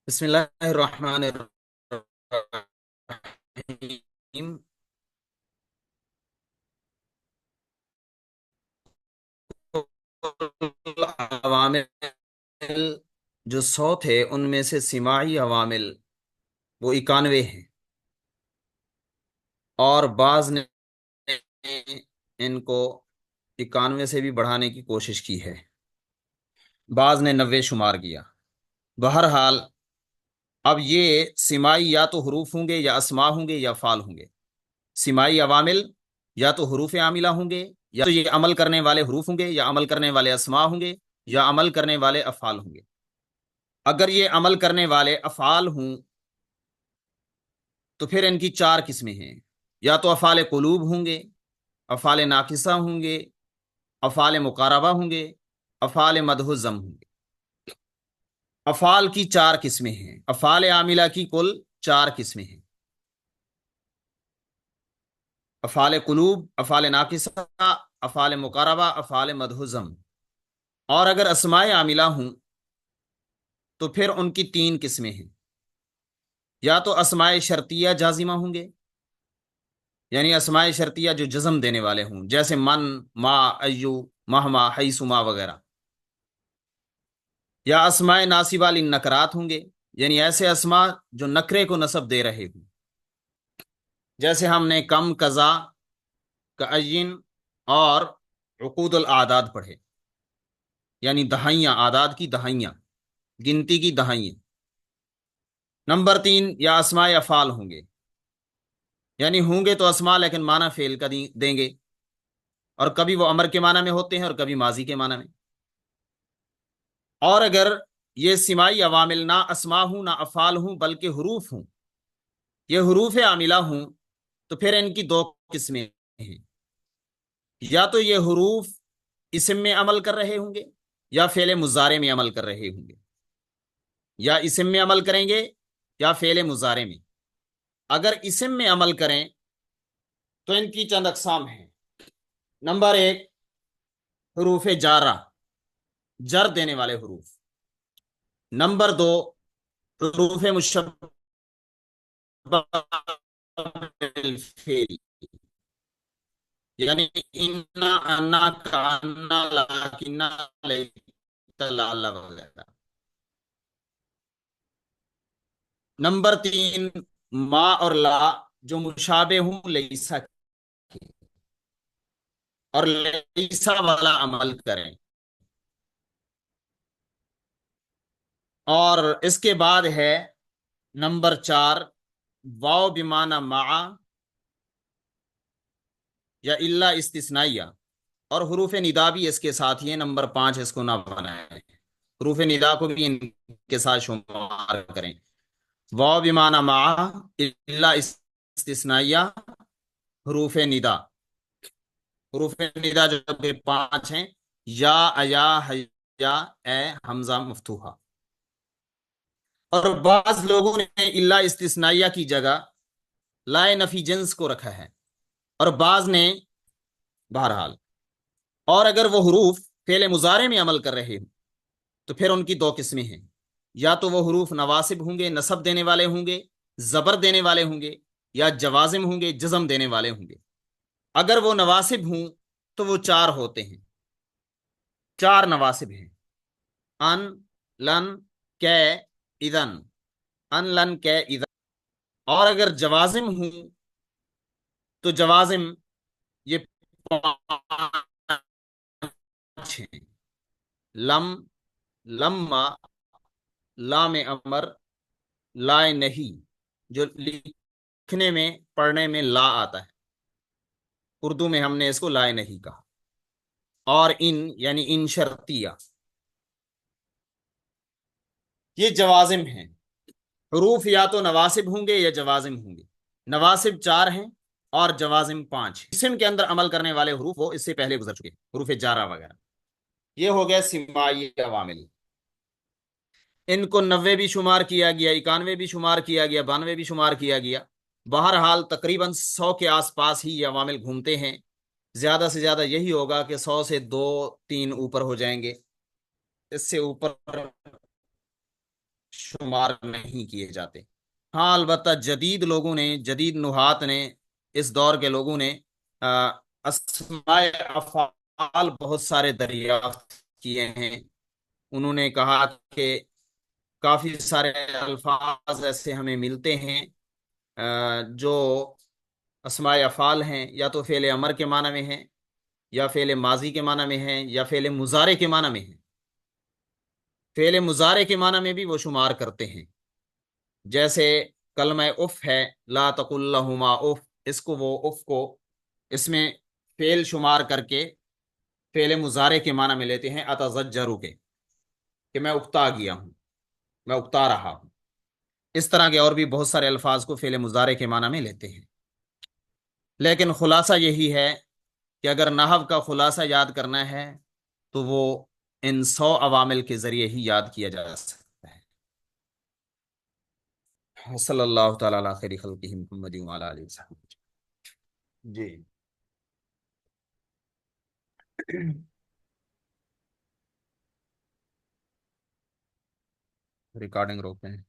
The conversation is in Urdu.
بسم اللہ الرحمن الرحیم۔ عوامل جو 100 تھے ان میں سے سماعی عوامل وہ 91 ہیں، اور بعض نے ان کو 91 سے بھی بڑھانے کی کوشش کی ہے، بعض نے 90 شمار کیا۔ بہرحال اب یہ سماعی یا تو حروف ہوں گے یا اسماء ہوں گے یا افعال ہوں گے۔ سماعی عوامل یا تو حروف عاملہ ہوں گے، یا تو یہ عمل کرنے والے حروف ہوں گے، یا عمل کرنے والے اسماء ہوں گے، یا عمل کرنے والے افعال ہوں گے۔ اگر یہ عمل کرنے والے افعال ہوں تو پھر ان کی 4 قسمیں ہیں، یا تو افعال قلوب ہوں گے، افعال ناقصہ ہوں گے، افعال مقاربہ ہوں گے، افعال مدح ضم ہوں گے۔ افعال کی 4 قسمیں ہیں، افعال عاملہ کی کل 4 قسمیں ہیں: افعال قلوب، افعال ناقصہ، افعال مقاربہ، افعال مدح ضم۔ اور اگر اسماء عاملہ ہوں تو پھر ان کی 3 قسمیں ہیں، یا تو اسماء شرطیہ جازمہ ہوں گے، یعنی اسماء شرطیہ جو جزم دینے والے ہوں، جیسے من، ما، ایو، مہما، حیثما وغیرہ، یا اسماء ناصبہ للنکرات ہوں گے، یعنی ایسے اسماء جو نکرے کو نصب دے رہے ہوں، جیسے ہم نے کم، قضا، کعین اور عقود الاعداد پڑھے، یعنی دہائیاں، اعداد کی دہائیاں، گنتی کی دہائیاں۔ نمبر 3، یا اسماء افعال ہوں گے، یعنی ہوں گے تو اسماء لیکن معنی فعل کا دیں گے، اور کبھی وہ امر کے معنی میں ہوتے ہیں اور کبھی ماضی کے معنی میں۔ اور اگر یہ سماعی عوامل نہ اسماء ہوں نہ افعال ہوں بلکہ حروف ہوں، یہ حروف عاملہ ہوں، تو پھر ان کی 2 قسمیں ہیں، یا تو یہ حروف اسم میں عمل کر رہے ہوں گے یا فعل مضارع میں عمل کر رہے ہوں گے، یا اسم میں عمل کریں گے یا فعل مضارع میں۔ اگر اسم میں عمل کریں تو ان کی چند اقسام ہیں: نمبر 1، حروف جارہ، جر دینے والے حروف۔ نمبر 2، حروف مشبہ بالفعل، یعنی انا، انا، کانا، لاکنا، لیت، لعل وغیرہ۔ نمبر 3، ما اور لا جو مشابہ ہوں لیسا کے، اور لیسا والا عمل کریں۔ اور اس کے بعد ہے نمبر 4، واو بمعنی مع یا الا استثنائیہ، اور حروف ندا بھی اس کے ساتھ ہی ہیں۔ نمبر 5 اس کو نہ بنائیں، حروف ندا کو بھی ان کے ساتھ شمار کریں: واو بمعنی مع، الا استثنائیہ، حروف ندا۔ حروف ندا جو کہ 5 ہیں: یا، ایا، حیا، اے، حمزہ مفتوحہ۔ اور بعض لوگوں نے الا استثنائیہ کی جگہ لائے نفی جنس کو رکھا ہے، اور بعض نے بہرحال۔ اور اگر وہ حروف فعل مضارع میں عمل کر رہے ہوں تو پھر ان کی 2 قسمیں ہیں، یا تو وہ حروف نواسب ہوں گے، نصب دینے والے ہوں گے، زبر دینے والے ہوں گے، یا جوازم ہوں گے، جزم دینے والے ہوں گے۔ اگر وہ نواسب ہوں تو وہ 4 ہوتے ہیں، 4 نواسب ہیں: ان، لن، کے، اذن، ان، لن، کے، اذن۔ اور اگر جوازم ہوں تو جوازم یہ 5 ہیں: لم، لما، لام امر، لا نہیں، جو لکھنے میں پڑھنے میں لا آتا ہے، اردو میں ہم نے اس کو لا نہیں کہا۔ اور ان یعنی ان شرطیہ، یہ جوازم ہیں۔ حروف یا تو نواسب ہوں گے یا جوازم ہوں گے۔ نواسب 4 ہیں اور جوازم 5۔ اسم کے اندر عمل کرنے والے حروف وہ اس سے پہلے گزر چکے، حروف جارہ وغیرہ۔ یہ ہو گیا سماعی عوامل، ان کو 90 بھی شمار کیا گیا، 91 بھی شمار کیا گیا، 92 بھی شمار کیا گیا۔ بہرحال تقریباً 100 کے آس پاس ہی یہ عوامل گھومتے ہیں، زیادہ سے زیادہ یہی ہوگا کہ 100 سے 2-3 اوپر ہو جائیں گے، اس سے اوپر شمار نہیں کیے جاتے۔ ہاں البتہ جدید لوگوں نے، جدید نحات نے، اس دور کے لوگوں نے اسماء افعال بہت سارے دریافت کیے ہیں۔ انہوں نے کہا کہ کافی سارے الفاظ ایسے ہمیں ملتے ہیں جو اسماء افعال ہیں، یا تو فعل امر کے معنی میں ہیں، یا فعل ماضی کے معنی میں ہیں، یا فعل مضارع کے معنی میں ہیں۔ فعل مضارع کے معنی میں بھی وہ شمار کرتے ہیں، جیسے کلمہ اف ہے، لا تقل لہما اف، اس کو وہ اف کو اس میں فعل شمار کر کے فعل مضارع کے معنی میں لیتے ہیں، اتزجرو کے، کہ میں اکتا گیا ہوں، میں اکتا رہا ہوں۔ اس طرح کے اور بھی بہت سارے الفاظ کو فعل مضارع کے معنی میں لیتے ہیں۔ لیکن خلاصہ یہی ہے کہ اگر نحو کا خلاصہ یاد کرنا ہے تو وہ ان 100 عوامل کے ذریعے ہی یاد کیا جا سکتا ہے۔ صلی اللہ تعالی علی خیر خلقہ محمد وعلی آلہ وصحبہ۔ جی ریکارڈنگ روکتے ہیں۔